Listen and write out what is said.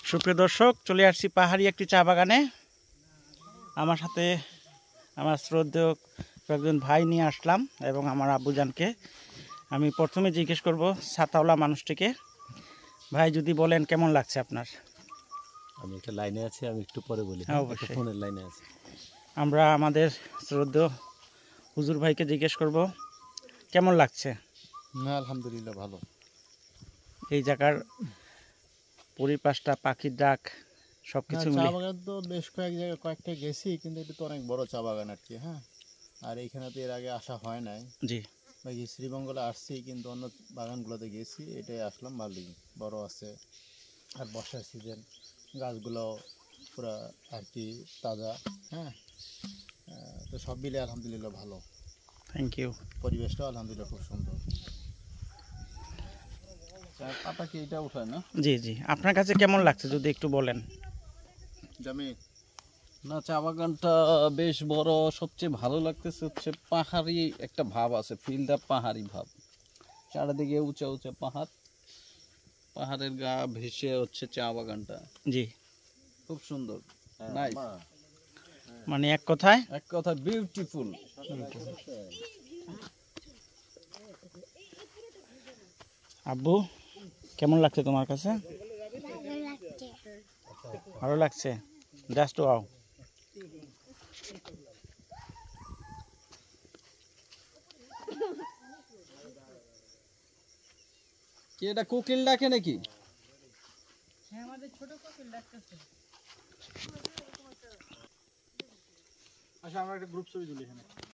সুপ্রিয় দর্শক, চলে আসছি পাহাড়ি একটি চা বাগানে। আমার সাথে আমার শ্রদ্ধেয় কয়েকজন ভাই নিয়ে আসলাম এবং আমার আব্বুজানকে। আমি প্রথমে জিজ্ঞেস করব ছাতাওয়ালা মানুষটিকে, ভাই যদি বলেন কেমন লাগছে আপনার? আমি একটা লাইনে আছি, আমি একটু পরে বলি। অবশ্যই। ফোনের লাইনে আছি। আমরা আমাদের শ্রদ্ধেয় হুজুর ভাইকে জিজ্ঞেস করব কেমন লাগছে। না, আলহামদুলিল্লাহ ভালো। এই জায়গার পরিপাশটা, পাখির ডাক সবকিছু চা মিলে। বাগান তো বেশ কয়েকটা গেছি, কিন্তু এটা তো অনেক বড় চা বাগান আর কি। হ্যাঁ, আর এইখানে তো এর আগে আসা হয় নাই। জি, বাকি শ্রীমঙ্গলে আসছি, কিন্তু অন্য বাগানগুলোতে গেছি, এটাই আসলাম। ভালোই বড় আছে, আর বর্ষার সিজন, গাছগুলো পুরা আর কি তাজা। হ্যাঁ, তো সব মিলে আলহামদুলিল্লাহ ভালো। Thank you. পরিবেশটাও আলহামদুলিল্লাহ খুব সুন্দর। পাতা কি এটা উঠায় না? জি জি, আপনার কাছে কেমন লাগছে যদি একটু বলেন। জামি না, চা বাগানটা বেশ বড়। সবচেয়ে ভালো লাগতেছে হচ্ছে পাহাড়ি একটা ভাব আছে, ফিলটা পাহাড়ি ভাব। চারিদিকে উঁচা উঁচা পাহাড়, পাহাড়ের গা ভেসে হচ্ছে চা বাগানটা। জি, খুব সুন্দর, নাইস। মানে এক কথায় এক কথা বিউটিফুল। আব্বু, কেমন লাগছে তোমার কাছে? ভালো লাগছে, জাস্ট ওয়াও। কি এটা কোকিল ডাকে নাকি? আচ্ছা, আমরা একটা গ্রুপ ছবি তুলি এখানে।